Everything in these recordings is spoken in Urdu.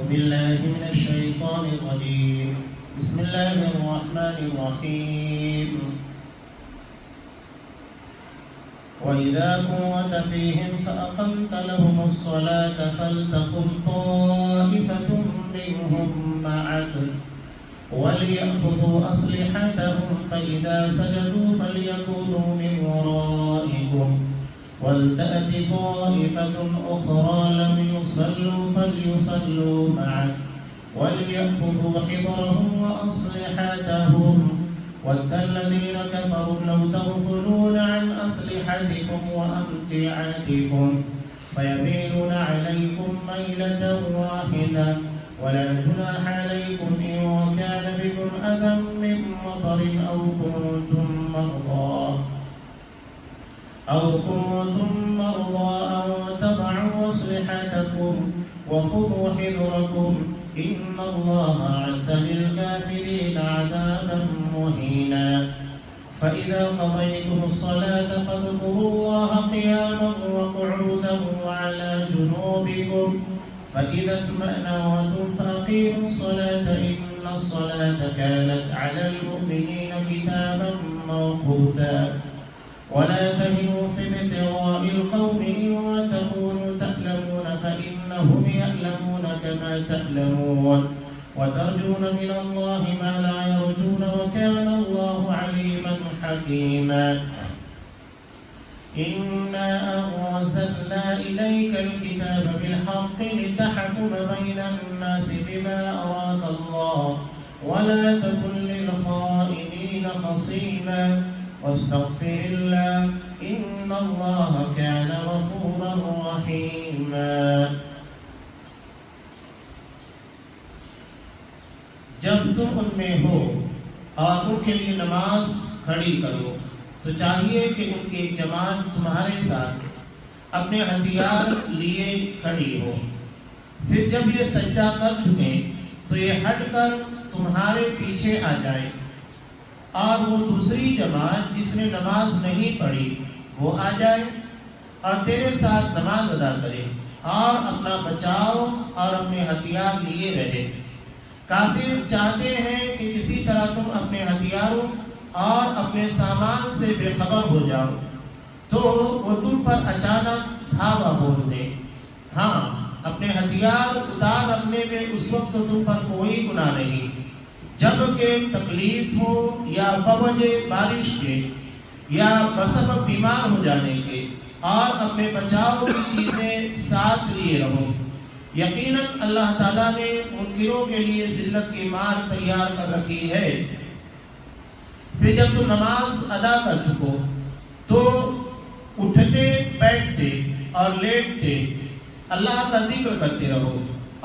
بالله من الشيطان الرجيم. بسم الله الرحمن الرحيم. وإذا كنت فيهم فأقمت لهم الصلاة فلتقم طائفة منهم معك وليأخذوا أسلحتهم فإذا سجدوا فليكونوا من ورائكم ولتأت طائفة أخرى لم يصلوا فليصلوا معك وليأخذوا حذرهم وأسلحتهم ود الذين كفروا لو تغفلون عن أسلحتكم وأمتعتكم فيميلون عليكم ميلة واحدة ولا جناح عليكم إن كان بكم أذى من مطر أو كنتم مرضى أن تضعوا أسلحتكم وخذوا حذركم إن الله أعد للكافرين عذابا مهينا. فإذا قضيتم الصلاة فاذكروا الله قياما وقعودا وعلى جنوبكم فإذا اطمأننتم فأقيموا الصلاة إن الصلاة كانت على المؤمنين كتابا موقوتا. ولا تهنوا في ابتغاء القوم إن تكونوا تألمون فإنهم يألمون كما تألمون وترجون من الله ما لا يرجون وكان الله عليما حكيما. إنا أنزلنا إليك الكتاب بالحق لتحكم بين الناس بما أراك الله ولا تكن للخائنين خصيما واستغفر الله إن الله كان غفورا رحيما. جب تم ان میں ہو اور ان کے لیے نماز کھڑی کرو تو چاہیے کہ ان کی ایک جماعت تمہارے ساتھ اپنے ہتھیار لیے کھڑی ہو. پھر جب یہ سجدہ کر چکے تو یہ ہٹ کر تمہارے پیچھے آ جائے اور وہ دوسری جماعت جس نے نماز نہیں پڑھی وہ آ جائے اور تیرے ساتھ نماز ادا کرے اور اپنا بچاؤ اور اپنے ہتھیار لیے رہے. کافر چاہتے ہیں کہ کسی طرح تم اپنے ہتھیاروں اور اپنے سامان سے بے خبر ہو جاؤ تو وہ تم پر اچانک دھاوا بول دے. ہاں، اپنے ہتھیار اتار رکھنے میں اس وقت تم پر کوئی گناہ نہیں جب کہ تکلیف ہو یا بوجہ بارش کے یا بسبب بیمار ہو جانے کے اور اپنے بچاؤ کی چیزیں ساتھ لیے رہو. یقیناً اللہ تعالیٰ نے منکروں کے لیے ذلت کی مار تیار کر رکھی ہے. پھر جب تم نماز ادا کر چکو تو اٹھتے بیٹھتے اور لیٹتے اللہ کا ذکر کرتے رہو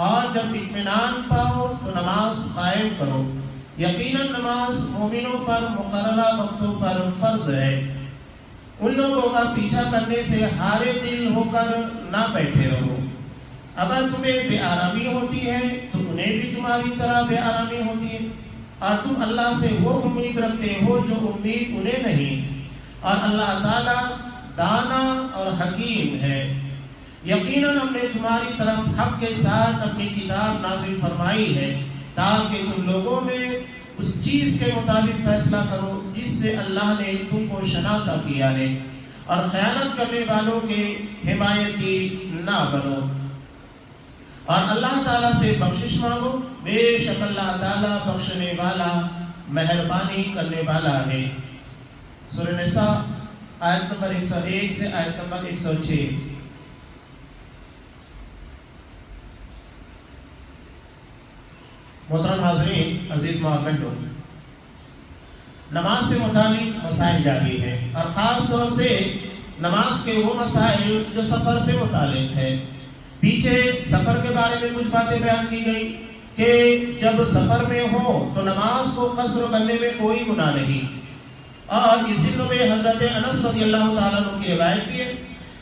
اور جب اطمینان پاؤ تو نماز قائم کرو. یقیناً نماز مومنوں پر مقررہ وقتوں پر فرض ہے. ان لوگوں کا پیچھا کرنے سے ہارے دل ہو کر نہ بیٹھے رہو. اگر تمہیں بے آرامی ہوتی ہے تو انہیں بھی تمہاری طرح بے آرامی ہوتی ہے اور تم اللہ سے وہ امید رکھتے ہو جو امید انہیں نہیں. اور اللہ تعالیٰ دانا اور حکیم ہے. یقیناً ہم نے تمہاری طرف حق کے ساتھ اپنی کتاب نازل فرمائی ہے تاکہ تم لوگوں میں اس چیز کے مطابق فیصلہ کرو جس سے اللہ نے تم کو شناسا کیا ہے اور خیانت کرنے والوں کے حمایتی نہ بنو. اور اللہ تعالیٰ سے بخشش مانگو، بے شک اللہ تعالیٰ بخشنے والا مہربانی کرنے والا ہے. سورہ نساء آیت نمبر 101 سے آیت نمبر 106. محترم حاضرین، عزیز ماں بہنوں، نماز سے متعلق مسائل جاری ہیں اور خاص طور سے نماز کے وہ مسائل جو سفر سے متعلق ہے. پیچھے سفر کے بارے میں کچھ باتیں بیان کی گئی کہ جب سفر میں ہو تو نماز کو قصر کرنے میں کوئی گناہ نہیں. اور اس دن میں حضرت انس رضی اللہ تعالیٰ عنہ کی روایت بھی ہے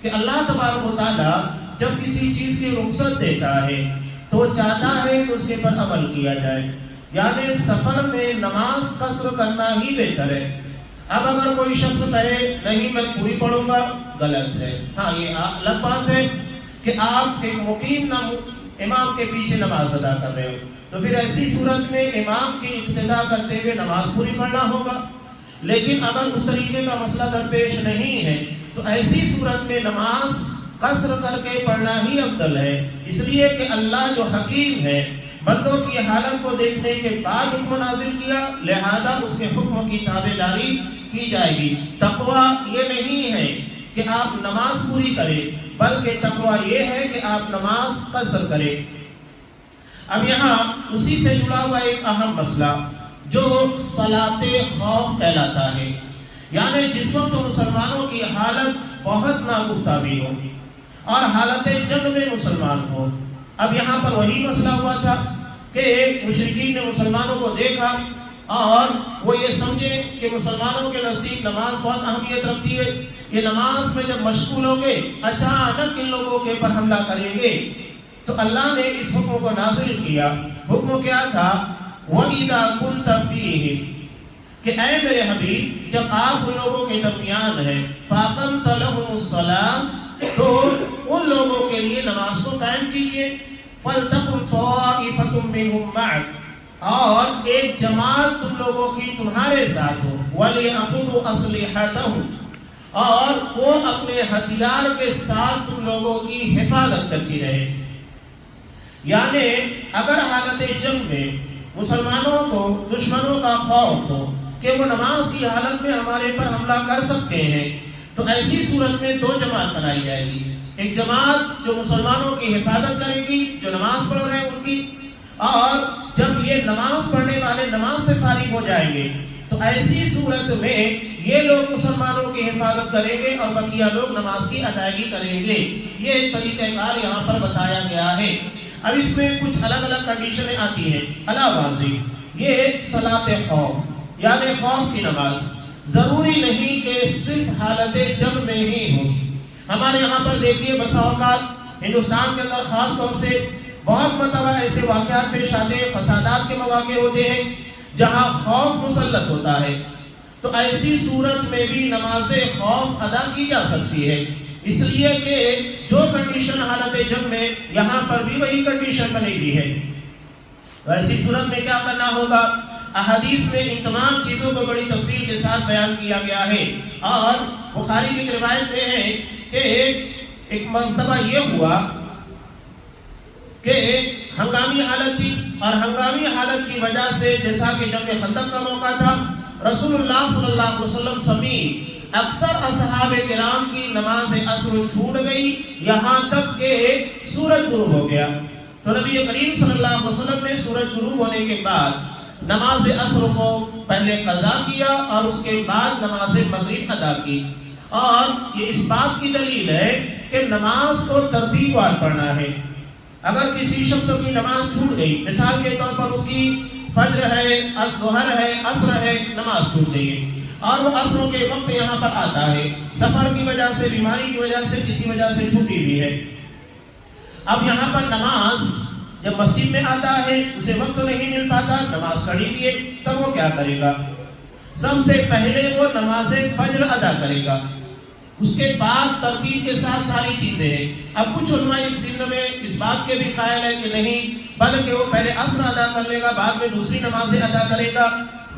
کہ اللہ تبارک و تعالیٰ جب کسی چیز کی رخصت دیتا ہے تو وہ چاہتا ہے کہ اس کے پر عمل کیا جائے. یعنی سفر میں نماز قصر کرنا ہی بہتر ہے. اب اگر کوئی شخص کہے نہیں میں پوری پڑھوں گا، غلط ہے. ہاں، یہ الگ بات ہے کہ آپ ایک امام کے پیچھے نماز ادا کر رہے ہو، تو پھر ایسی صورت میں امام کی اقتدا کرتے ہوئے نماز پوری پڑھنا ہوگا۔ لیکن اگر اس طریقے کا مسئلہ درپیش نہیں ہے تو ایسی صورت میں نماز قصر کر کے پڑھنا ہی افضل ہے، اس لیے کہ اللہ جو حکیم ہے بندوں کی حالت کو دیکھنے کے بعد حکم نازل کیا، لہذا اس کے حکم کی تابعداری کی جائے گی۔ تقوی یہ نہیں ہے کہ آپ نماز پوری کریں، بلکہ تقوی یہ ہے کہ آپ نماز قصر کریں۔ اب یہاں اسی سے جڑا ہوا ایک اہم مسئلہ جو صلاۃ خوف کہلاتا ہے، یعنی جس وقت مسلمانوں کی حالت بہت ناگفتابی ہو اور حالت جنگ میں مسلمان ہو۔ اب یہاں پر وہی مسئلہ ہوا تھا کہ مشرکین نے مسلمانوں کو دیکھا اور وہ یہ سمجھے کہ مسلمانوں کے نزدیک نماز بہت اہمیت رکھتی ہے، یہ نماز میں جب مشغول ہوں گے اچانک ان لوگوں کے پر حملہ کریں گے۔ تو اللہ نے اس حکم کو نازل کیا۔ حکم کیا تھا؟ وَإِذَا كُنْتَ فِيهِمْ، کہ اے میرے حبیب جب آپ ان لوگوں کے درمیان ہیں، فَأَقَمْتَ لَهُمُ الصَّلَاةَ، تو ان لوگوں کے لیے نماز کو قائم کیجئے۔ فَلْتَقُمْ طَائِفَةٌ مِّنْهُمْ مَعَكَ، اور ایک جماعت تم لوگوں کی تمہارے ساتھ ہو، وَلْيَأْخُذُوا أَسْلِحَتَهُمْ، اور وہ اپنے ہتھیار کے ساتھ تم لوگوں کی حفاظت کرتی رہے۔ یعنی اگر حالت جنگ میں مسلمانوں کو دشمنوں کا خوف ہو کہ وہ نماز کی حالت میں ہمارے پر حملہ کر سکتے ہیں، تو ایسی صورت میں دو جماعت بنائی جائے گی۔ ایک جماعت جو مسلمانوں کی حفاظت کرے گی، جو نماز پڑھ رہے ہیں ان کی، اور جب یہ نماز پڑھنے والے نماز سے فارغ ہو جائیں گے تو ایسی صورت میں یہ لوگ مسلمانوں کی حفاظت کریں گے اور بقیہ لوگ نماز کی ادائیگی کریں گے۔ یہ ایک طریقہ کار یہاں پر بتایا گیا ہے۔ اب اس میں کچھ الگ الگ کنڈیشنیں آتی ہیں۔ علاوہ یہ صلاۃ خوف یعنی خوف کی نماز ضروری نہیں کہ صرف حالت جنگ میں ہی ہو۔ ہمارے یہاں پر دیکھیے بسا اوقات ہندوستان کے اندر خاص طور سے بہت مرتبہ ایسے واقعات پیش آتے ہیں، فسادات کے مواقع ہوتے ہیں جہاں خوف مسلط ہوتا ہے، تو ایسی صورت میں بھی نماز خوف ادا کی جا سکتی ہے، اس لیے کہ جو کنڈیشن حالت جنگ میں یہاں پر بھی وہی کنڈیشن بنے گی ہے۔ تو ایسی صورت میں کیا کرنا ہوگا؟ احادیث میں ان تمام چیزوں کو بڑی تفصیل کے ساتھ بیان کیا گیا ہے، اور بخاری کی روایت میں ہے کہ ایک مرتبہ یہ ہوا کہ ہنگامی حالت تھی، اور ہنگامی حالت کی وجہ سے جیسا کہ جنگ خندق کا موقع تھا، رسول اللہ صلی اللہ علیہ وسلم سمیت اکثر اصحاب کرام کی نماز عصر چھوٹ گئی، یہاں تک کہ سورج غروب ہو گیا۔ تو نبی کریم صلی اللہ علیہ وسلم نے سورج غروب ہونے کے بعد نماز عصر کو پہلے قضا کیا اور اس کے بعد نماز مغرب ادا کی، اور یہ اس بات کی دلیل ہے کہ نماز کو ترتیب وار پڑھنا ہے۔ اگر کسی شخص کی نماز چھوٹ گئی، مثال کے طور پر اس کی فجر ہے، ظہر ہے، عصر ہے، نماز چھوٹ گئی ہے اور وہ عصر کے وقت یہاں پر آتا ہے، سفر کی وجہ سے، بیماری کی وجہ سے، کسی وجہ سے چھوٹی بھی ہے، اب یہاں پر نماز جب مسجد میں آتا ہے اسے وقت نہیں مل پاتا، نماز کھڑی بھی ہے، تب وہ کیا کرے گا؟ سب سے پہلے وہ نماز فجر ادا کرے گا، اس کے بعد ترتیب کے ساتھ ساری چیزیں ہیں۔ اب کچھ علماء اس دن میں اس بات کے بھی قائل ہے کہ نہیں، بلکہ وہ پہلے عصر ادا کر لے گا، بعد میں دوسری نمازیں ادا کرے گا،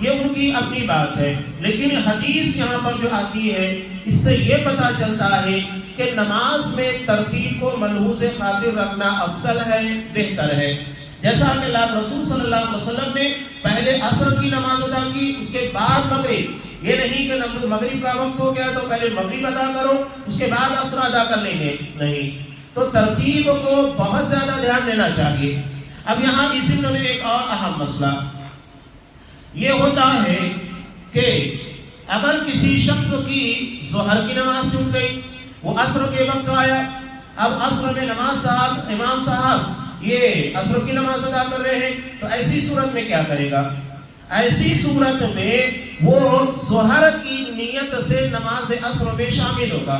یہ ان کی اپنی بات ہے۔ لیکن حدیث یہاں پر جو آتی ہے اس سے یہ پتہ چلتا ہے کہ نماز میں ترتیب کو ملحوظ خاطر رکھنا افضل ہے، بہتر ہے۔ جیسا کہ اللہ رسول صلی اللہ علیہ وسلم نے پہلے عصر کی نماز ادا کی، اس کے بعد مغرب، یہ نہیں کہ مغرب کا وقت ہو گیا تو پہلے مغرب ادا کرو اس کے بعد عصر ادا کر لیں گے، نہیں، تو ترتیب کو بہت زیادہ دھیان دینا چاہیے۔ اب یہاں اس ضمن میں ایک اور اہم مسئلہ یہ ہوتا ہے کہ اگر کسی شخص کی ظہر کی نماز چھوٹ گئی، وہ عصر کے وقت آیا، اب عصر میں امام صاحب یہ عصر کی نماز ادا کر رہے ہیں، تو ایسی صورت میں کیا کرے گا؟ ایسی صورت میں وہ ظہر کی نیت سے نماز عصر میں شامل ہوگا،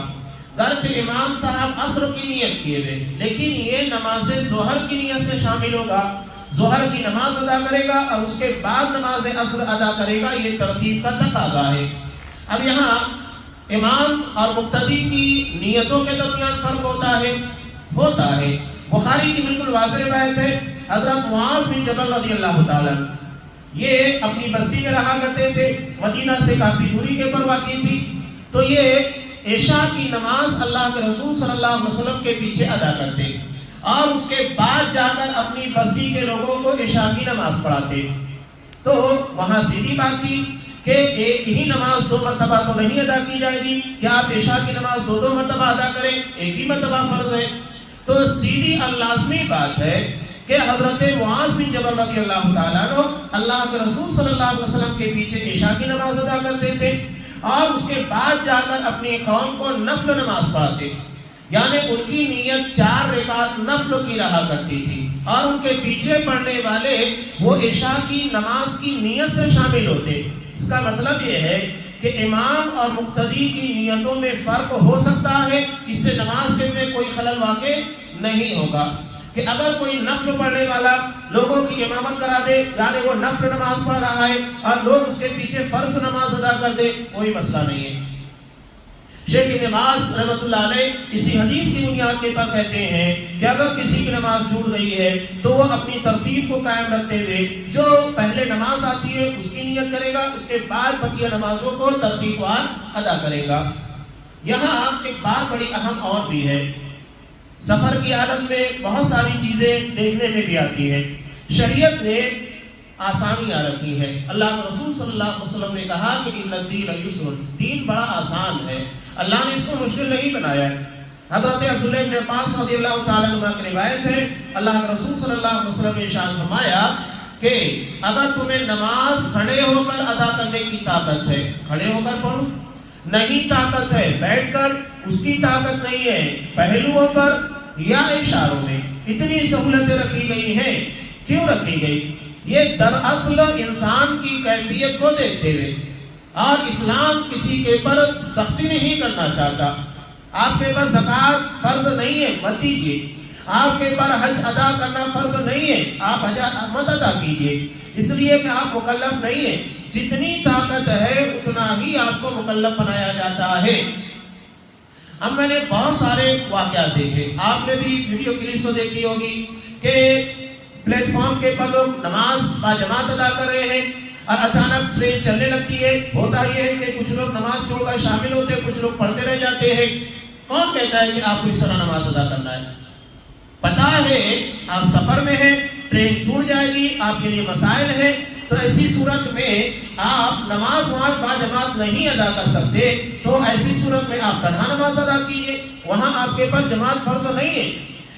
گرچہ امام صاحب عصر کی نیت کیے ہوئے، لیکن یہ نماز ظہر کی نیت سے شامل ہوگا، ظہر کی نماز ادا کرے گا اور اس کے بعد نماز عصر ادا کرے گا، یہ ترتیب کا تقاضا ہے۔ اب یہاں امام اور مقتدی کی نیتوں کے درمیان فرق ہوتا ہے، بخاری کی بالکل واضح روایت ہے، حضرت معاذ بن جبل رضی اللہ تعالیٰ یہ اپنی بستی میں رہا کرتے تھے، مدینہ سے کافی دوری کے پر واقع تھی، تو یہ عشاء کی نماز اللہ کے رسول صلی اللہ علیہ وسلم کے پیچھے ادا کرتے اور اس کے بعد جا کر اپنی بستی کے لوگوں کو عشاء کی نماز پڑھاتے۔ تو وہاں سیدھی بات تھی کہ ایک ہی نماز 2 مرتبہ تو نہیں ادا کی جائے گی، کہ آپ عشاء کی نماز 2 مرتبہ ادا کریں، ایک ہی مرتبہ فرض ہے۔ تو سیدھی اور لازمی بات ہے کہ حضرت معاذ بن جبل رضی اللہ تعالیٰ عنہ اللہ کے رسول صلی اللہ علیہ وسلم کے پیچھے عشاء کی نماز ادا کرتے تھے اور اس کے بعد جا کر اپنی قوم کو نفل نماز پڑھاتے، یعنی ان کی نیت 4 رکعت نفل کی رہا کرتی تھی اور ان کے پیچھے پڑھنے والے وہ عشاء کی نماز کی نیت سے شامل ہوتے۔ اس کا مطلب یہ ہے کہ امام اور مقتدی کی نیتوں میں فرق ہو سکتا ہے، اس سے نماز کے میں کوئی خلل واقع نہیں ہوگا، کہ اگر کوئی نفل پڑھنے والا لوگوں کی امامت کرا دے، یعنی وہ نفل نماز پڑھ رہا ہے اور لوگ اس کے پیچھے فرض نماز ادا کر دے، کوئی مسئلہ نہیں ہے۔ شیخ ابن باز رحمۃ اللہ علیہ اسی حدیث کی بنیاد کے پر کہتے ہیں کہ اگر کسی کی نماز چھوٹ گئی ہے تو وہ اپنی ترتیب کو قائم رکھتے ہوئے جو پہلے نماز آتی ہے اس کی نیت کرے گا، اس کے بعد بقیہ نمازوں کو ترتیب وار ادا کرے گا۔ یہاں ایک بات بڑی اہم اور بھی ہے، سفر کی حالت میں بہت ساری چیزیں دیکھنے میں بھی آتی ہیں۔ شریعت نے آسانیاں رکھی ہیں۔ اللہ کے رسول صلی اللہ علیہ وسلم نے کہا کہ ان الدین یسر، دین بڑا آسان ہے، اللہ نے اس کو مشکل نہیں بنایا ہے۔ حضرت عبداللہ بن عباس رضی اللہ تعالیٰ عنہ کی روایت ہے، اللہ کے رسول صلی اللہ علیہ وسلم نے ارشاد فرمایا کہ اگر تمہیں نماز کھڑے ہو کر ادا کرنے کی طاقت ہے، کھڑے ہو کر پڑھو، نہیں طاقت ہے بیٹھ کر، اس کی طاقت نہیں ہے پہلوؤں پر یا اشاروں میں، اتنی سہولتیں رکھی گئی ہیں۔ کیوں رکھی گئی؟ یہ دراصل انسان کی کیفیت کو دیکھتے ہوئے، اور اسلام کسی کے پر سختی نہیں کرنا چاہتا۔ آپ کے پر زکوٰۃ فرض نہیں ہے، مت دیجیے۔ آپ کے پر حج ادا کرنا فرض نہیں ہے، آپ حج مت ادا کیجیے، اس لیے کہ آپ مکلف نہیں ہیں۔ جتنی طاقت ہے اتنا ہی آپ کو مکلف بنایا جاتا ہے۔ اب میں نے بہت سارے واقعات دیکھے، آپ نے بھی ویڈیو کلپس دیکھی ہوگی کہ پلیٹ فارم کے پر لوگ نماز باجماعت ادا کر رہے ہیں اور اچانک ٹرین چلنے لگتی ہے۔ ہوتا یہ ہے کہ کچھ لوگ نماز چھوڑ کر شامل ہوتے ہیں، کچھ لوگ پڑھتے رہ جاتے ہیں۔ کون کہتا ہے کہ آپ کو اس طرح نماز ادا کرنا ہے؟ پتہ ہے آپ سفر میں ہیں، ٹرین چھوٹ جائے گی، آپ کے لیے مسائل ہیں، تو ایسی صورت میں آپ نماز وہاں باجماعت نہیں ادا کر سکتے، تو ایسی صورت میں آپ تنہا نماز ادا کیجیے، وہاں آپ کے پر جماعت فرض نہیں ہے،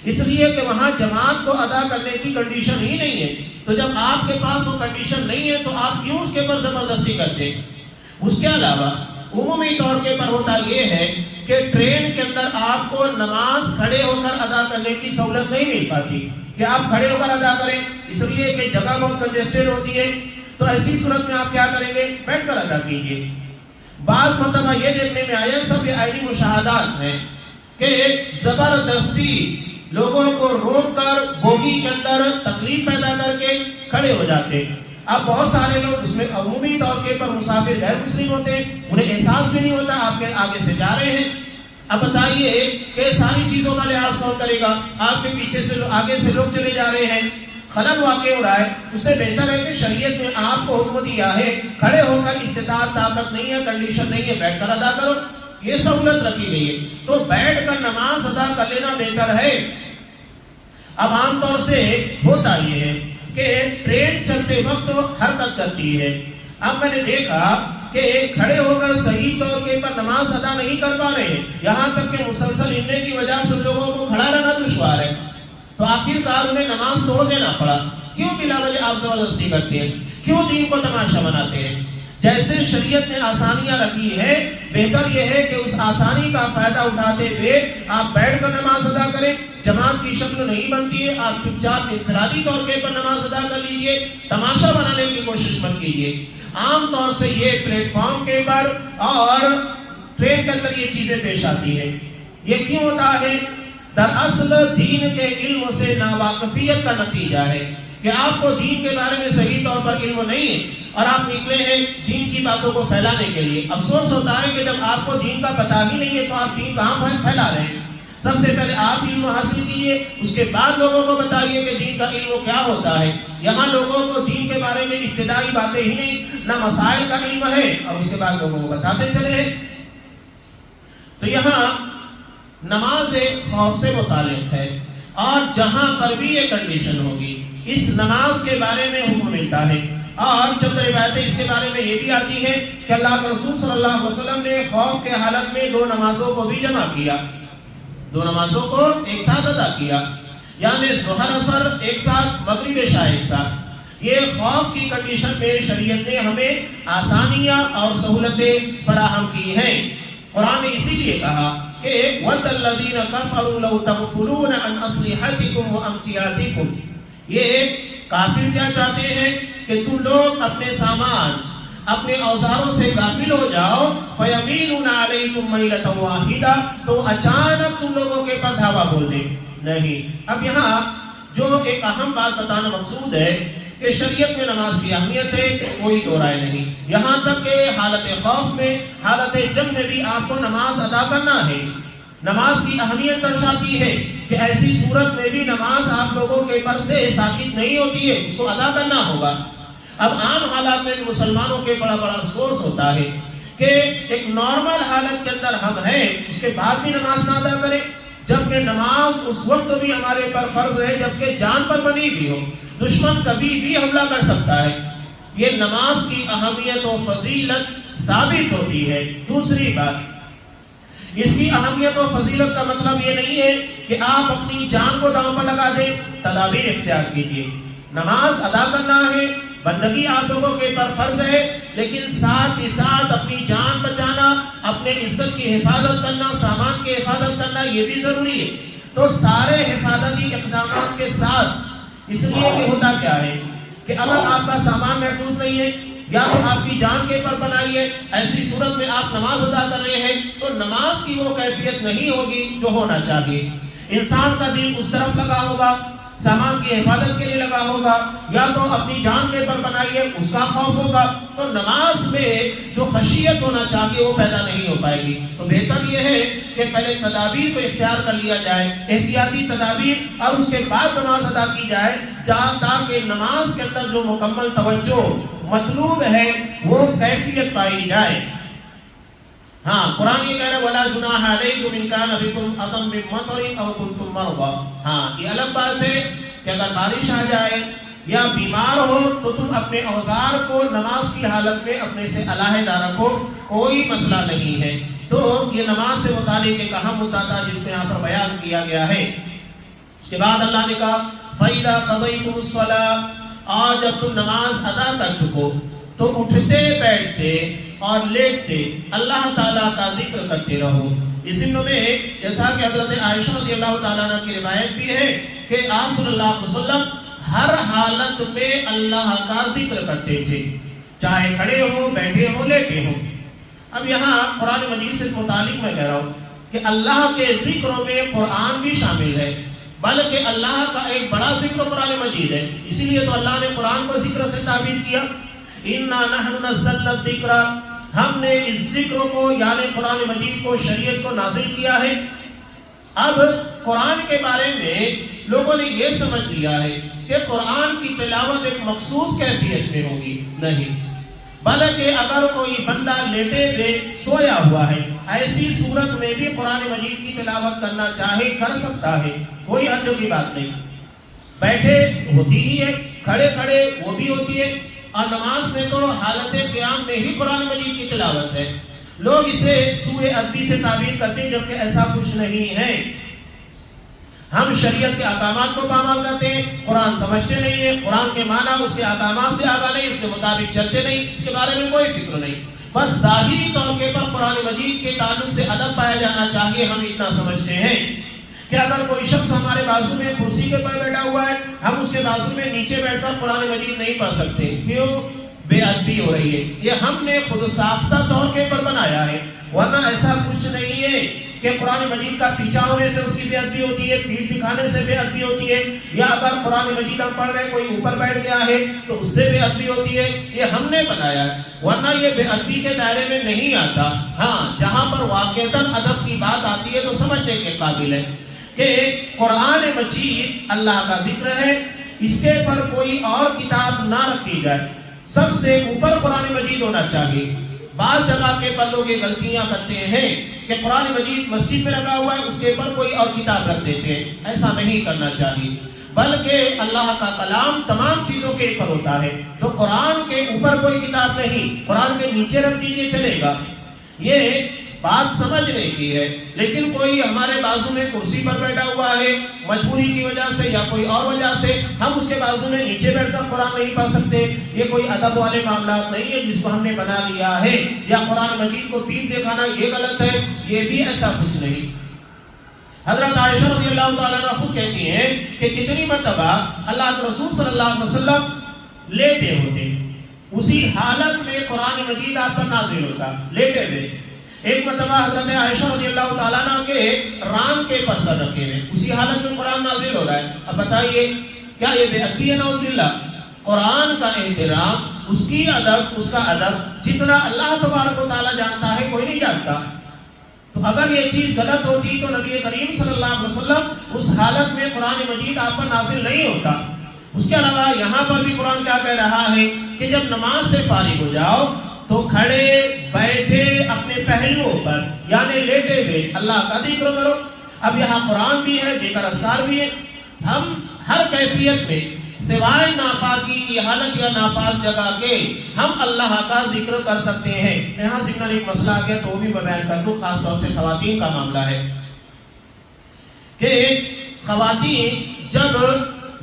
اس لیے کہ وہاں جماعت کو ادا کرنے کی کنڈیشن ہی نہیں ہے۔ تو جب آپ کے پاس وہ کنڈیشن نہیں ہے تو آپ کیوں اس کے پر زبردستی کرتے ہیں؟ اس کے علاوہ عمومی طور کے پر ہوتا یہ ہے کہ ٹرین کے اندر آپ کو نماز کھڑے ہو کر ادا کرنے کی سہولت نہیں مل پاتی کہ آپ کھڑے ہو کر ادا کریں، اس لیے کہ جگہ بہت کنجسٹڈ ہوتی ہے۔ تو ایسی صورت میں آپ کیا کریں گے؟ بیٹھ کر ادا کیجیے۔ بعض مرتبہ یہ دیکھنے میں آیا، سب یہ عینی مشاہدات ہیں کہ زبردستی لوگوں کو روک کر بوگی کے اندر تکلیف پیدا کر کے کھڑے ہو جاتے ہیں۔ اب بہت سارے لوگ اس میں عمومی طور کے پر مسافر غیر مسلم ہوتے ہیں، انہیں احساس بھی نہیں ہوتا آپ کے آگے سے جا رہے ہیں۔ اب بتائیے کہ ساری چیزوں کا لحاظ کون کرے گا؟ آپ کے پیچھے سے آگے سے لوگ چلے جا رہے ہیں، خلل واقع ہو رہا ہے۔ اس سے بہتر ہے کہ شریعت نے آپ کو حکم دیا ہے کھڑے ہو کر، استطاعت طاقت نہیں ہے، کنڈیشن نہیں ہے، بیٹھ کر ادا کرو، یہ سہولت رکھی گئی ہے، تو بیٹھ کر نماز ادا کر لینا بہتر ہے۔ اب عام طور سے ہوتا یہ ہے کہ ٹرین چلتے وقت حرکت کرتی ہے۔ اب میں نے دیکھا کہ کھڑے ہو کر صحیح طور کے پر نماز ادا نہیں کر پا رہے ہیں، یہاں تک کہ مسلسل ہلنے کی وجہ سے لوگوں کو کھڑا رہنا دشوار ہے، تو آخر کار انہیں نماز توڑ دینا پڑا۔ کیوں بلا وجہ آپ زبردستی کرتے ہیں؟ کیوں دین کو تماشا بناتے ہیں؟ جیسے شریعت نے آسانیاں رکھی ہے، بہتر یہ ہے کہ اس آسانی کا فائدہ اٹھاتے ہوئے آپ بیٹھ کر نماز ادا کریں۔ جماعت کی شکل نہیں بنتی ہے، آپ چپ چاپ انفرادی طور پر نماز ادا کر لیجئے، تماشا بنانے کی کوشش مت کیجیے۔ عام طور سے یہ پلیٹ فارم کے پر اور ٹرین کے اندر یہ چیزیں پیش آتی ہیں۔ یہ کیوں ہوتا ہے؟ دراصل دین کے علم سے ناواقفیت کا نتیجہ ہے کہ آپ کو دین کے بارے میں صحیح طور پر علم نہیں ہے اور آپ نکلے ہیں دین کی باتوں کو پھیلانے کے لیے۔ افسوس ہوتا ہے کہ جب آپ کو دین کا پتہ ہی نہیں ہے تو آپ دین کہاں پھیلا رہے ہیں؟ سب سے پہلے آپ علم حاصل کیجئے، اس کے بعد لوگوں کو بتائیے کہ دین کا علم کیا ہوتا ہے۔ یہاں لوگوں کو دین کے بارے میں ابتدائی باتیں ہی نہیں، نہ مسائل کا علم ہے، اور اس کے بعد لوگوں کو بتاتے چلے ہیں۔ تو یہاں نماز خوف سے متعلق ہے، اور جہاں پر بھی یہ کنڈیشن ہوگی اس نماز کے بارے میں حکم ملتا ہے۔ اور چند روایتیں اس کے بارے میں یہ بھی آتی ہیں کہ اللہ کے رسول صلی اللہ علیہ وسلم نے خوف کے حالت میں 2 نمازوں کو بھی جمع کیا، 2 نمازوں کو ایک ساتھ ادا کیا، یعنی ظہر اثر ایک ساتھ، مغرب عشاء ایک ساتھ۔ یہ خوف کی کنڈیشن میں شریعت نے ہمیں آسانیاں اور سہولتیں فراہم کی ہیں۔ قرآن نے اسی لیے کہا کہ وَدَّ الَّذِينَ كَفَرُوا لَوْ تَغْفُلُونَ عَنْ أَسْلِحَتِكُمْ وَأَمْتِعَاتِكُمْ۔ یہ کافر کیا چاہتے ہیں کہ تم لوگ اپنے سامان، اپنے اوزاروں سے غافل ہو جاؤ، فَيَمِيلُونَ عَلَيْكُمْ مَيْلَةً وَاحِدَةً، تو اچانک تم لوگوں کے پر دھاوا بول دیں۔ نہیں، اب یہاں جو ایک اہم بات بتانا مقصود ہے کہ شریعت میں نماز کی اہمیت ہے، کوئی دو رائے نہیں۔ یہاں تک کہ حالت خوف میں، حالت جنگ میں بھی آپ کو نماز ادا کرنا ہے۔ نماز کی اہمیت درشاتی ہے کہ ایسی صورت میں بھی نماز آپ لوگوں کے پر سے ساقط نہیں ہوتی ہے، اس کو ادا کرنا ہوگا۔ اب عام حالات میں مسلمانوں کے بڑا افسوس ہوتا ہے کہ ایک نارمل حالت کے اندر ہم ہیں، اس کے بعد بھی نماز نہ ادا کریں، جبکہ نماز اس وقت بھی ہمارے پر فرض ہے جبکہ جان پر بنی بھی ہو، دشمن کبھی بھی حملہ کر سکتا ہے۔ یہ نماز کی اہمیت و فضیلت ثابت ہوتی ہے۔ دوسری بات، اس کی اہمیت و فضیلت کا مطلب یہ نہیں ہے کہ آپ اپنی جان کو داؤں پر لگا دیں، تدابیر اختیار کیجیے۔ نماز ادا کرنا ہے، بندگی آپ لوگوں کے پر فرض ہے، لیکن ساتھ ہی ساتھ اپنی جان بچانا، اپنے عزت کی حفاظت کرنا، سامان کی حفاظت کرنا، یہ بھی ضروری ہے۔ تو سارے حفاظتی اقدامات کے ساتھ، اس لیے کہ ہوتا کیا ہے کہ اگر آپ کا سامان محفوظ نہیں ہے یا تو آپ کی جان کے پر بنائی ہے، ایسی صورت میں آپ نماز ادا کر رہے ہیں تو نماز کی وہ کیفیت نہیں ہوگی جو ہونا چاہیے۔ انسان کا دل اس طرف لگا ہوگا، سامان کی حفاظت کے لیے لگا ہوگا، یا تو اپنی جان کے پر بنائی ہے اس کا خوف ہوگا، تو نماز میں جو خشیت ہونا چاہیے وہ پیدا نہیں ہو پائے گی۔ تو بہتر یہ ہے کہ پہلے تدابیر کو اختیار کر لیا جائے، احتیاطی تدابیر، اور اس کے بعد نماز ادا کی جائے، تاکہ نماز کے اندر جو مکمل توجہ مطلوب ہے وہ کیفیت پائی جائے۔ ہاں، قرآن یہ کہہ رہا ہے وَلَا جُنَاحَ عَلَيْكُمْ إِن كَانَ بِكُمْ أَذًى مِّن مَطَرٍ أَوْ كُنتُم مَّرْضَىٰ۔ ہاں، یہ الگ بات ہے کہ اگر بارش آ جائے یا بیمار ہو تو تم اپنے اوزار کو نماز کی حالت میں اپنے سے علیحدہ رکھو، کوئی مسئلہ نہیں ہے۔ تو یہ نماز سے متعلق ایک اہم مدعا تھا جس کو یہاں پر بیان کیا گیا ہے۔ اس کے بعد اللہ نے کہا فَإِذَا قَضَيْتُمُ الصَّلَاةَ، آج جب تم نماز ادا کر چکو تو اٹھتے بیٹھتے اور لیٹتے اللہ تعالیٰ کا ذکر کرتے رہو۔ اس ضمن میں جیسا کہ حضرت عائشہ رضی اللہ تعالیٰ عنہ کی روایت بھی ہے کہ آپ صلی اللہ علیہ وسلم ہر حالت میں اللہ کا ذکر کرتے تھے، چاہے کھڑے ہو، بیٹھے ہو، لیٹے ہو۔ اب یہاں قرآن مجید سے متعلق میں کہہ رہا ہوں کہ اللہ کے ذکروں میں قرآن بھی شامل ہے، بلکہ اللہ کا ایک بڑا ذکر قرآن مجید ہے۔ اسی لیے تو اللہ نے قرآن کو ذکر سے تعبیر کیا، اِنَّا نَحْنُ نَزَّلْنَا الذِّكْرَ، ہم نے اس ذکر کو یعنی قرآن مجید کو، شریعت کو نازل کیا ہے۔ اب قرآن کے بارے میں لوگوں نے یہ سمجھ لیا ہے کہ قرآن کی تلاوت ایک مخصوص کیفیت میں ہوگی، نہیں، بلکہ اگر کوئی بندہ لیٹے ہوئے سویا ہوا ہے، ایسی صورت میں بھی قرآن مجید کی تلاوت کرنا چاہے کر سکتا ہے، کوئی حد کی بات نہیں۔ بیٹھے ہوتی ہی ہے، کھڑے کھڑے وہ بھی ہوتی ہے، اور نماز میں تو حالت قیام میں ہی قرآن مجید کی تلاوت ہے۔ لوگ اسے سوئے ادبی سے تعبیر کرتے ہیں جبکہ ایسا کچھ نہیں ہے۔ ہم شریعت کے احکامات کو پامال کرتے ہیں، قرآن سمجھتے نہیں ہیں، قرآن کے معنی اس کے احکامات سے آگاہ نہیں، اس کے مطابق چلتے نہیں، اس کے بارے میں کوئی فکر نہیں، بس ظاہری طور پر قرآن مجید کے تعلق سے ادب پایا جانا چاہیے۔ ہم اتنا سمجھتے ہیں کہ اگر کوئی شخص ہمارے بازو میں کرسی کے پر بیٹھا ہوا ہے، ہم اس کے بازو میں نیچے بیٹھ کر قرآن مجید نہیں پڑھ سکتے، کیوں؟ بے ادبی ہو رہی ہے۔ یہ ہم نے خود ساختہ طور کے پر بنایا ہے، ورنہ ایسا کچھ نہیں ہے کہ قرآن مجید کا پیچھا ہونے سے اس کی بے ادبی ہوتی ہے، پیٹھ دکھانے سے بے ادبی ہوتی ہے، یا اگر قرآن مجید ہم پڑھ رہے ہیں کوئی اوپر بیٹھ گیا ہے تو اس سے بے ادبی ہوتی ہے، یہ ہم نے بنایا ہے، ورنہ یہ بے ادبی کے دائرے میں نہیں آتا۔ ہاں جہاں پر واقعتاً ادب کی بات آتی ہے تو سمجھنے کے قابل ہے کہ قرآن مجید اللہ کا ذکر ہے، اس کے پر کوئی اور کتاب نہ رکھی جائے، سب سے اوپر قرآن مجید ہونا چاہیے۔ بعض جگہ کے پر لوگ یہ غلطیاں کرتے ہیں کہ قرآن مجید مسجد میں لگا ہوا ہے، اس کے پر کوئی اور کتاب رکھ دیتے ہیں، ایسا نہیں کرنا چاہیے، بلکہ اللہ کا کلام تمام چیزوں کے اوپر ہوتا ہے، تو قرآن کے اوپر کوئی کتاب نہیں، قرآن کے نیچے رکھ دیجئے چلے گا۔ یہ بات سمجھنے کی ہے، لیکن کوئی ہمارے بازو میں کرسی پر بیٹھا ہوا ہے، مجبوری کی وجہ سے یا کوئی اور وجہ سے ہم اس کے بازو میں نیچے بیٹھ کر قرآن نہیں پڑھ سکتے، یہ کوئی ادب والے معاملات نہیں ہے جس کو ہم نے بنا لیا ہے، یا قرآن مجید کو پیٹھ دکھانا یہ غلط ہے، یہ بھی ایسا کچھ نہیں۔ حضرت عائشہ رضی اللہ تعالیٰ عنہ خود کہتی ہیں کہ کتنی مرتبہ اللہ کے رسول صلی اللہ علیہ وسلم لیٹے ہوتے، اسی حالت میں قرآن مجید آپ پر نازل ہوتا، لیٹے ہوئے۔ ایک مرتبہ حضرت عائشہ رضی اللہ تعالیٰ عنہ کے ران کے پر سر رکھے ہوئے، اسی حالت میں قرآن نازل ہو رہا ہے۔ اب بتائیے کیا یہ بے ادبی ہے؟ نعوذ باللہ۔ قرآن کا احترام، اس کی ادب، اس کا ادب جتنا اللہ تبارک و تعالیٰ جانتا ہے کوئی نہیں جانتا۔ تو اگر یہ چیز غلط ہوتی تو نبی کریم صلی اللہ علیہ وسلم اس حالت میں قرآن مجید آپ پر نازل نہیں ہوتا۔ اس کے علاوہ یہاں پر بھی قرآن کیا کہہ رہا ہے کہ جب نماز سے فارغ ہو جاؤ تو کھڑے بیٹھے اپنے پہلوؤں پر یعنی لیٹے ہوئے اللہ کا ذکر کرو۔ اب یہاں قرآن بھی ہے، ذکر اذکار بھی ہے، ہم ہر کیفیت میں سوائے ناپاکی کی حالت یا ناپاک جگہ کے ہم اللہ کا ذکر کر سکتے ہیں۔ یہاں ذکر ایک مسئلہ آ گیا تو وہ بھی بیان کر دوں، خاص طور سے خواتین کا معاملہ ہے کہ خواتین جب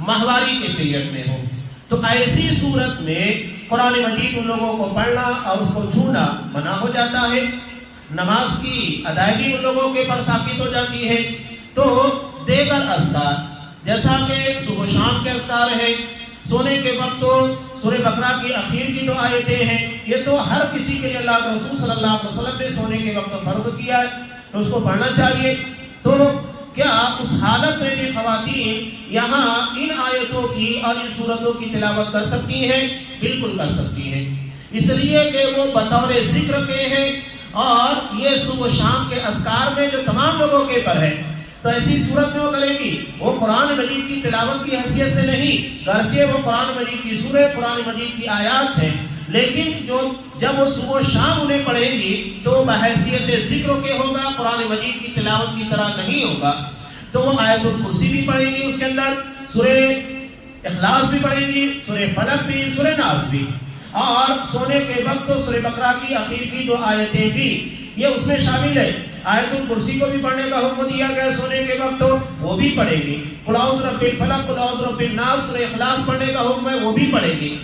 ماہواری کے پیریڈ میں ہو تو ایسی صورت میں قرآن مجید ان لوگوں کو پڑھنا اور اس کو چھونا منع ہو جاتا ہے، نماز کی ادائیگی ان لوگوں کے پر ساقط ہو جاتی ہے۔ تو دیگر اذکار جیسا کہ صبح شام کے اذکار ہیں، سونے کے وقت تو سورہ بقرہ کی اخیر کی جو آیتیں ہیں، یہ تو ہر کسی کے لیے اللہ کے رسول صلی اللہ علیہ وسلم نے سونے کے وقت فرض کیا ہے، تو اس کو پڑھنا چاہیے۔ تو کیا اس حالت میں بھی خواتین یہاں ان آیتوں کی اور ان سورتوں کی تلاوت کر سکتی ہیں؟ بالکل کر سکتی ہیں، اس لیے کہ وہ بطور ذکر کے ہیں اور یہ صبح شام کے اذکار میں جو تمام لوگوں کے پر ہے، تو ایسی صورت میں وہ کریں گی، وہ قرآن مجید کی تلاوت کی حیثیت سے نہیں، گرچہ وہ قرآن مجید کی سورہ، قرآن مجید کی آیات ہیں، لیکن جب وہ صبح شام انہیں پڑھیں گی تو بحیثیت ذکر کے ہوگا، قرآن مجید کی تلاوت کی طرح نہیں ہوگا۔ تو وہ آیت الکرسی بھی پڑھیں گی، اس کے اندر سورہ اخلاص بھی پڑھیں گی، سورہ فلق بھی، سورہ ناس بھی، اور سونے کے وقت تو سورہ بقرہ کی اخیر کی جو آیتیں بھی یہ اس میں شامل ہے۔ آیت الکرسی کو بھی پڑھنے کا حکم دیا گیا سونے کے وقت، تو وہ بھی پڑھیں گی۔ قل اعوذ برب الفلق، قل اعوذ برب الناس، سورہ اخلاص پڑھنے کا حکم ہے، وہ بھی پڑھیں گی۔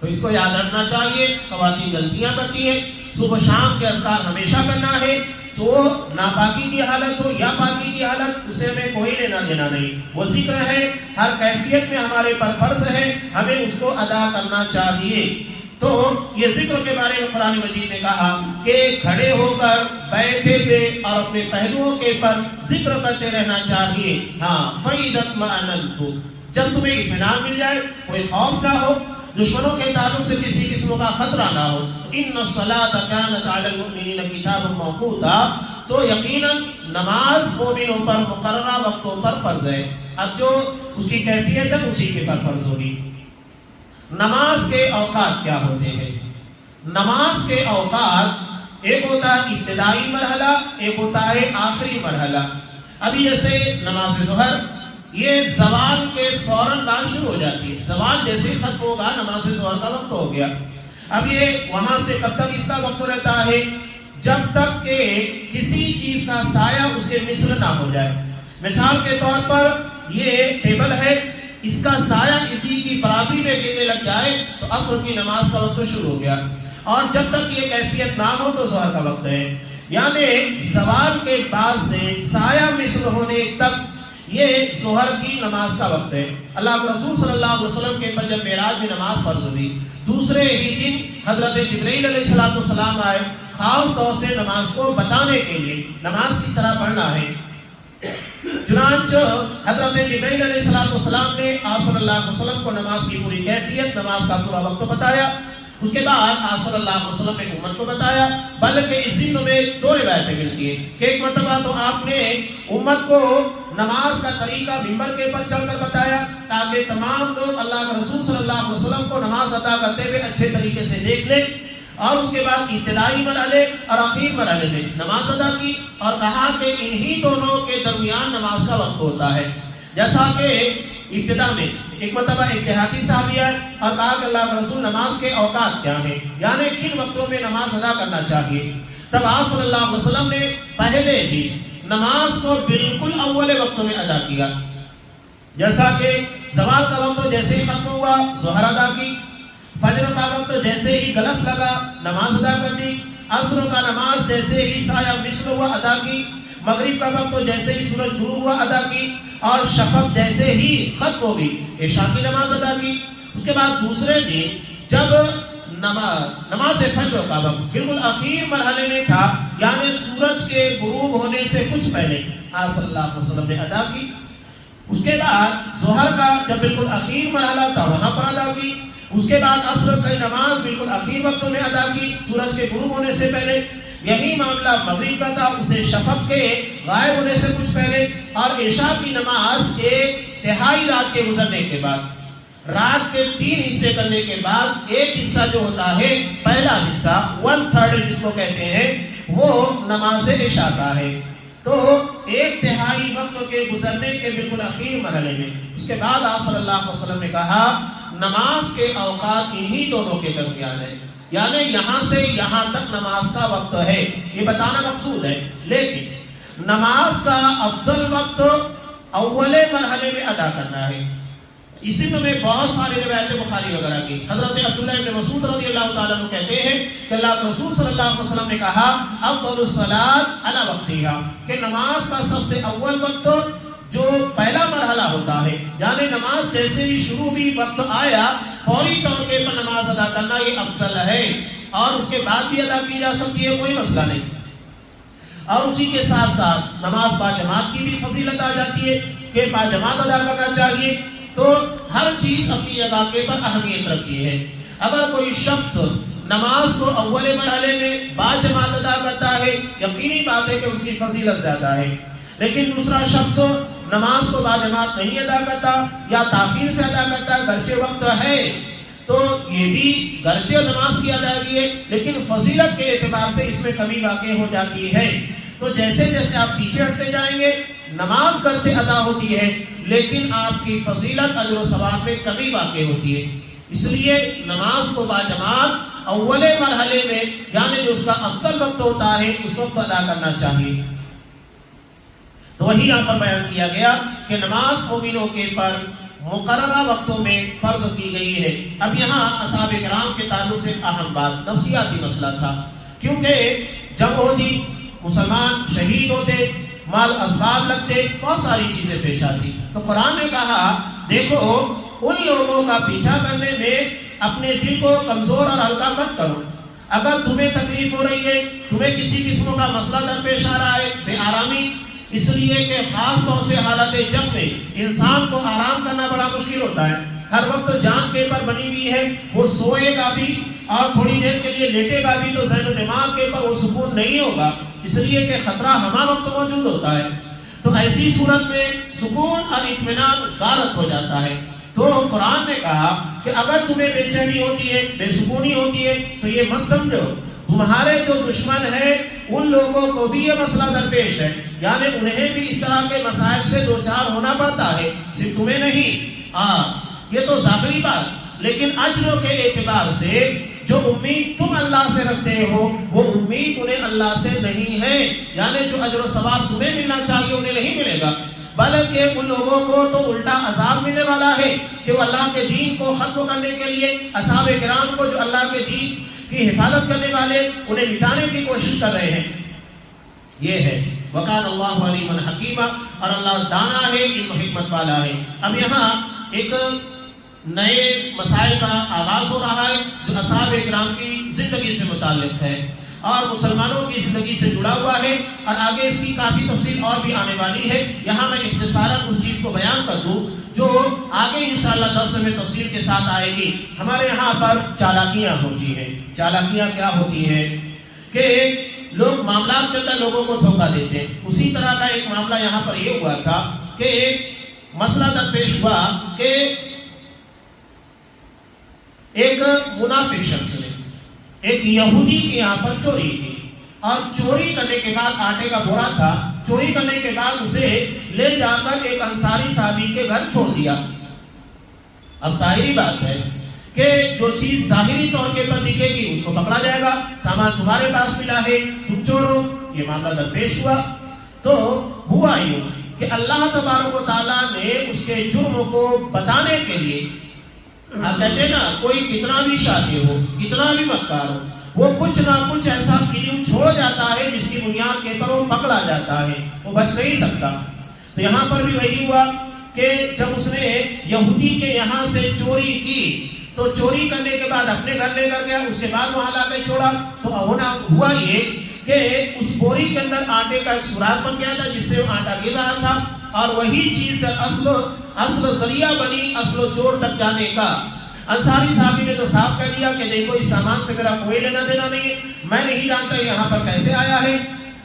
تو اس کو یاد رکھنا چاہیے، خواتین غلطیاں کرتی ہیں، صبح شام کے اذکار ہمیشہ کرنا ہے، تو ناپاکی کی حالت ہو یا پاکی کی حالت، اسے ہمیں کوئی لینا دینا نہیں، وہ ذکر ہے، ہر کیفیت میں ہمارے پر فرض ہے، ہمیں اس کو ادا کرنا چاہیے۔ تو یہ ذکر کے بارے میں قرآن مجید نے کہا کہ کھڑے ہو کر، بیٹھے ہوئے اور اپنے پہلوؤں کے پر ذکر کرتے رہنا چاہیے۔ ہاں فَإِذَا اطْمَأَنَنْتُمْ، جب تمہیں اطمینان مل جائے، کوئی خوف نہ ہو، دشمنوں کے تعلق سے کسی قسم کا خطرہ نہ ہو، إِنَّ الصَّلَاةَ كَانَتْ عَلَى الْمُؤْمِنِينَ كِتَابًا مَّوْقُوتًا، تو یقیناً نماز مومنوں پر مقررہ وقتوں پر فرض ہے۔ اب جو اس کی کیفیت ہے اسی کے پر فرض ہوگی۔ نماز کے اوقات کیا ہوتے ہیں؟ نماز کے اوقات ایک ہوتا ہے ابتدائی مرحلہ، ایک ہوتا ہے آخری مرحلہ۔ ابھی جیسے نماز ظہر، یہ زوال کے فوراً بعد شروع ہو جاتی ہے، زوال جیسے ہی ختم ہوگا نماز ظہر کا وقت ہو گیا۔ اب یہ وہاں سے کب تک اس کا وقت رہتا ہے؟ جب تک کہ کسی چیز کا سایہ اس کے مثل نہ ہو جائے۔ مثال کے طور پر یہ ٹیبل ہے، اس کا سایہ اسی کی برابری میں گرنے لگ جائے تو عصر کی نماز کا وقت شروع ہو گیا، اور جب تک یہ کیفیت نہ ہو تو ظہر کا وقت ہے۔ یعنی زوال کے بعد سے سایہ مثل ہونے تک یہ ظہر کی نماز کا وقت ہے۔ اللہ کے رسول صلی اللہ علیہ وسلم کے پر جب معراج میں نماز فرض ہوئی، دوسرے ہی دن حضرت جبرائیل علیہ السلام آئے، خاص طور سے نماز کو بتانے کے لیے نماز کس طرح پڑھنا ہے۔ چنانچہ حضرت جبرائیل علیہ السلام نے آپ صلی اللہ علیہ وسلم کو نماز کی پوری کیفیت، نماز کا پورا وقت بتایا۔ اس کے بعد آپ صلی اللہ علیہ وسلم نے امت کو بتایا، بلکہ اس ضمن میں دو روایتیں ملتی ہیں کہ ایک مرتبہ تو آپ نے امت کو نماز کا طریقہ منبر کے پر چڑھ کر بتایا تاکہ تمام لوگ اللہ کے رسول صلی اللہ علیہ وسلم کو نماز ادا کرتے ہوئے اچھے طریقے سے دیکھ لیں، اور اس کے بعد ابتدائی مرحلے اور آخری مرحلے میں نماز ادا کی اور کہا کہ انہی دونوں کے درمیان نماز کا وقت ہوتا ہے۔ جیسا کہ ابتدا میں ایک مرتبہ ایک دیہاتی صحابی ہے اور کہا کہ اللہ کے رسول نماز کے اوقات کیا ہیں، یعنی کن وقتوں میں نماز ادا کرنا چاہیے۔ تب آپ صلی اللہ علیہ وسلم نے پہلے بھی نماز کو بالکل اول وقتوں میں ادا کیا، جیسا کہ زوال کا وقت جیسے ہی ختم ہوا ظہر ادا کی، فجر کا وقت جیسے ہی گلس لگا نماز ادا کر دی، عصر کا نماز جیسے ہی سایہ مشر ہوا ادا کی، مغرب کا وقت جیسے ہی سورج غروب ہوا ادا کی، اور شفق جیسے ہی ختم ہو گئی عشاء کی نماز ادا کی۔ اس کے بعد دوسرے دن جب نماز فجر کا وقت بالکل آخر مرحلے میں تھا، یعنی سورج کے غروب ہونے سے کچھ پہلے آپ صلی اللہ علیہ وسلم نے ادا کی۔ اس کے بعد ظہر کا جب بالکل آخر مرحلہ تھا وہاں پر ادا کی۔ اس کے بعد عصر کی نماز بالکل آخری وقتوں میں ادا کی سورج کے غروب ہونے سے پہلے۔ یہی معاملہ مغرب کا تھا، اسے شفق کے غائب ہونے سے کچھ پہلے، اور عشاء کی نماز ایک تہائی رات کے گزرنے کے بعد، رات کے 3 حصے کرنے کے بعد ایک حصہ جو ہوتا ہے پہلا حصہ 1/3 جس کو کہتے ہیں وہ نماز عشاء کا ہے۔ تو ایک تہائی وقت کے گزرنے کے بالکل آخری مرحلے میں اس کے بعد آپ صلی اللہ علیہ وسلم نے کہا نماز کے اوقات انہی دونوں کے درمیان ہے، یعنی یہاں سے یہاں تک نماز کا وقت ہے، یہ بتانا مقصود ہے۔ لیکن نماز کا افضل وقت اول مرحلے میں ادا کرنا ہے۔ اسی میں بہت ساری روایتیں بخاری وغیرہ کی، حضرت عبداللہ ابن مسعود رضی اللہ تعالیٰ عنہ کہتے ہیں کہ اللہ کے رسول صلی اللہ علیہ وسلم نے کہا افضل الصلاۃ علی وقتہا، کہ نماز کا سب سے اول وقت جو پہلا مرحلہ ہوتا ہے، یعنی نماز جیسے ہی شروع بھی وقت آیا فوری طور پر نماز ادا کرنا یہ افضل ہے، اور اس کے بعد بھی ادا کی جا سکتی ہے، کوئی مسئلہ نہیں۔ اور اسی کے ساتھ ساتھ نماز با جماعت کی بھی فضیلت آ جاتی ہے کہ با جماعت ادا کرنا چاہیے۔ تو ہر چیز اپنی جگہ کے پر اہمیت رکھتی ہے۔ اگر کوئی شخص نماز کو اول مرحلے میں با جماعت ادا کرتا ہے، یقینی بات ہے کہ اس کی فضیلت زیادہ ہے۔ لیکن دوسرا شخص نماز کو با جماعت نہیں ادا کرتا یا تاخیر سے ادا کرتا، گرچہ وقت ہے تو یہ بھی گرچہ نماز کی ادائیگی ہے لیکن فضیلت کے اعتبار سے اس میں کمی واقع ہو جاتی ہے۔ تو جیسے جیسے آپ پیچھے ہٹتے جائیں گے نماز گرچہ ادا ہوتی ہے لیکن آپ کی فضیلت اجر و ثواب میں کمی واقع ہوتی ہے۔ اس لیے نماز کو با جماعت اول مرحلے میں یعنی جو اس کا افضل وقت ہوتا ہے اس وقت ادا کرنا چاہیے۔ تو وہی یہاں پر بیان کیا گیا کہ نماز مومنوں کے پر مقررہ وقتوں میں فرض کی گئی ہے۔ اب یہاں اصحاب کرام کے تعلق سے اہم بات نفسیاتی مسئلہ تھا، کیونکہ جب ہوتی مسلمان شہید ہوتے، مال اسباب لگتے، بہت ساری چیزیں پیش آتی، تو قرآن نے کہا دیکھو ان لوگوں کا پیچھا کرنے میں اپنے دل کو کمزور اور ہلکا مت کرو۔ اگر تمہیں تکلیف ہو رہی ہے، تمہیں کسی قسم کا مسئلہ درپیش آ رہا ہے، بے آرامی، اس لیے کہ خاص طور سے حالت جنگ میں انسان کو آرام کرنا بڑا مشکل ہوتا ہے، ہر وقت جان کے پر بنی ہوئی ہے، وہ سوئے گا بھی اور تھوڑی دیر کے لیے لیٹے گا بھی تو ذہن و دماغ کے پر وہ سکون نہیں ہوگا، اس لیے کہ خطرہ ہمہ وقت موجود ہوتا ہے۔ تو ایسی صورت میں سکون اور اطمینان غارت ہو جاتا ہے۔ تو قرآن نے کہا کہ اگر تمہیں بے چینی ہوتی ہے، بے سکونی ہوتی ہے تو یہ مت سمجھو تمہارے جو دشمن ہیں ان لوگوں کو بھی یہ مسئلہ درپیش ہے، یعنی انہیں بھی اس طرح کے مسائل سے دوچار ہونا پڑتا ہے، صرف تمہیں نہیں۔ یہ تو ظاہری بات، لیکن اجر کے اعتبار سے جو امید تم اللہ سے رکھتے ہو وہ امید انہیں اللہ سے نہیں ہے، یعنی جو اجر و ثواب تمہیں ملنا چاہیے انہیں نہیں ملے گا، بلکہ ان لوگوں کو تو الٹا عذاب ملنے والا ہے کہ وہ اللہ کے دین کو ختم کرنے کے لیے اصحاب کرام کو جو اللہ کے دین کی حفاظت کرنے والے انہیں مٹانے کی کوشش کر رہے ہیں۔ یہ ہے وَقَانَ اللَّهُ عَلِيمًا حَكِيمًا، اور اللہ دانا ہے، علم و حکمت والا ہے۔ اب یہاں ایک نئے مسائل کا آغاز ہو رہا ہے جو اصحاب کرام کی زندگی سے متعلق ہے۔ اور مسلمانوں کی زندگی سے جڑا ہوا ہے، اور آگے اس کی کافی تفصیل اور بھی آنے والی ہے۔ یہاں میں اختصاراً اس چیز کو بیان کر دوں جو آگے انشاءاللہ درس میں تفصیل کے ساتھ آئے گی۔ ہمارے یہاں پر چالاکیاں ہوتی ہیں۔ چالاکیاں کیا ہوتی ہیں کہ لوگ معاملات کے اندر لوگوں کو دھوکہ دیتے ہیں۔ اسی طرح کا ایک معاملہ یہاں پر یہ ہوا تھا کہ ایک مسئلہ درپیش ہوا کہ ایک منافق شخص نے ایک یہودی کے یہاں پر چوری کی، اور چوری کرنے کے بعد آٹے کا بورا تھا، چوری کرنے کے بعد اسے لے جا کر ایک انصاری صحابی کے گھر چھوڑ دیا۔ اب ظاہری بات ہے کہ جو چیز ظاہری طور کے پر دکھے گی اس کو پکڑا جائے گا، سامان تمہارے پاس ملا ہے تم چورو، یہ معاملہ درپیش ہوا۔ تو ہوا یوں کہ اللہ تبارک و تعالیٰ نے اس کے جرم کو بتانے کے لیے، کہتے ہیں نا کوئی کتنا بھی شاطر ہو، کتنا بھی مکار ہو، وہ کچھ نہ کچھ ایسا کلیو چھوڑ جاتا ہے جس کی بنیاد کے پر وہ پکڑا جاتا ہے، وہ بچ نہیں سکتا۔ تو یہاں پر بھی وہی ہوا کہ جب اس نے یہودی کے یہاں سے چوری کی تو چوری کرنے کے بعد اپنے گھر لے کر گیا، اس کے بعد وہاں لا کے چھوڑا تو ہوا یہ کہ اس بوری کے اندر آٹے کا ایک سوراخ بن گیا تھا جس سے وہ آٹا گر رہا تھا، اور وہی چیز در اصل ذریعہ بنی اصل چور تک جانے کا۔ انصاری صحابی نے تو صاف کہہ دیا کہ دیکھو اس سامان سے میرا کوئی لینا دینا نہیں ہے، میں نہیں جانتا یہاں پر کیسے آیا ہے۔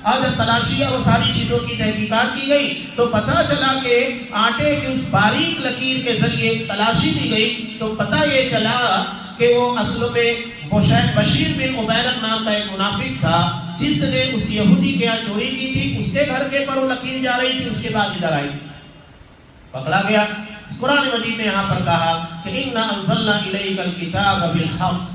اور جب تلاشی اور ساری چیزوں کی تحقیقات کی گئی تو پتہ چلا کہ آٹے کی اس باریک لکیر کے ذریعے تلاشی دی گئی تو پتہ یہ چلا کہ وہ اصل میں بشیر بن عبیرہ نام کا ایک منافق تھا جس نے اس یہودی کے یہاں چوری کی تھی، اس کے گھر کے پر وہ لکیر جا رہی تھی، اس کے بعد ادھر آئی، پکڑا گیا۔ قرآن مجید نے یہاں پر کہا کہ اِنَّا أَنزَلْنَا إِلَيْكَ الْكِتَابَ بِالْحَقِّ،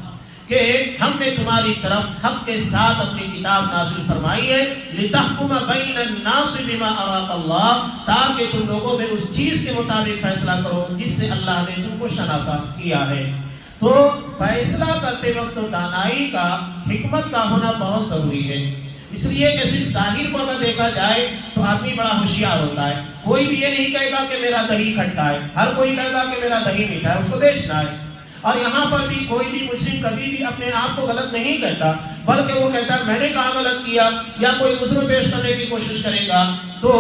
کہ ہم نے تمہاری طرف حق کے ساتھ اپنی کتاب نازل فرمائی ہے، لِتَحْكُمَ بَيْنَ النَّاسِ بِمَا أَرَاكَ اللَّهُ، تاکہ تم لوگوں میں اس چیز کے مطابق فیصلہ کرو جس سے اللہ نے تم کو شناسا کیا ہے۔ تو فیصلہ کرتے وقت دانائی کا، حکمت کا ہونا بہت ضروری ہے، اس لیے کہ صرف ظاہر کو اگر دیکھا جائے تو آدمی بڑا ہوشیار ہوتا ہے، کوئی بھی یہ نہیں کہے گا کہ میرا دہی کھٹا ہے، ہر کوئی کہے گا کہ میرا دہی میٹھا ہے، اس کو بیچنا ہے۔ اور یہاں پر بھی کوئی بھی مسلم کبھی بھی اپنے آپ کو غلط نہیں کہتا، بلکہ وہ کہتا ہے میں نے کہاں غلط کیا، یا کوئی عذر پیش کرنے کی کوشش کرے گا۔ تو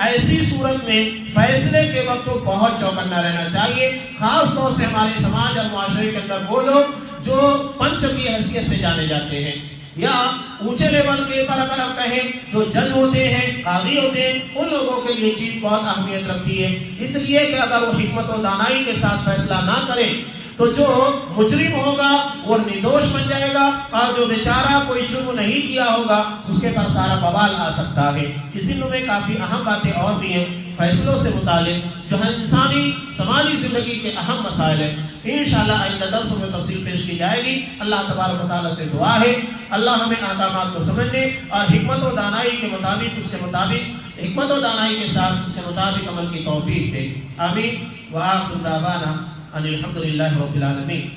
ایسی صورت میں فیصلے کے وقت تو بہت چوکنا رہنا چاہیے، خاص طور سے ہمارے سماج اور معاشرے کے اندر وہ لوگ جو پنچ کی حیثیت سے جانے جاتے ہیں، یا اونچے لیول کے پر اگر ہم کہیں جو جج ہوتے ہیں، قاضی ہوتے ہیں، ان لوگوں کے لیے چیز بہت اہمیت رکھتی ہے، اس لیے کہ اگر وہ حکمت و دانائی کے ساتھ فیصلہ نہ کریں تو جو مجرم ہوگا وہ نردوش بن جائے گا، اور جو بیچارہ کوئی جرم نہیں کیا ہوگا اس کے پر سارا بوال آ سکتا ہے۔ اس ضمن میں کافی اہم باتیں اور بھی ہیں فیصلوں سے متعلق جو ہے انسانی سماجی زندگی کے اہم مسائل ہیں، انشاءاللہ آئندہ درسوں میں تفصیل پیش کی جائے گی۔ اللہ تبارک و تعالیٰ سے دعا ہے اللہ ہمیں احکامات کو سمجھنے اور حکمت و دانائی کے مطابق حکمت و دانائی کے ساتھ اس کے مطابق عمل کی توفیق دے، آمین۔ وآخر دعوانا ان الحمد للہ رب العالمین۔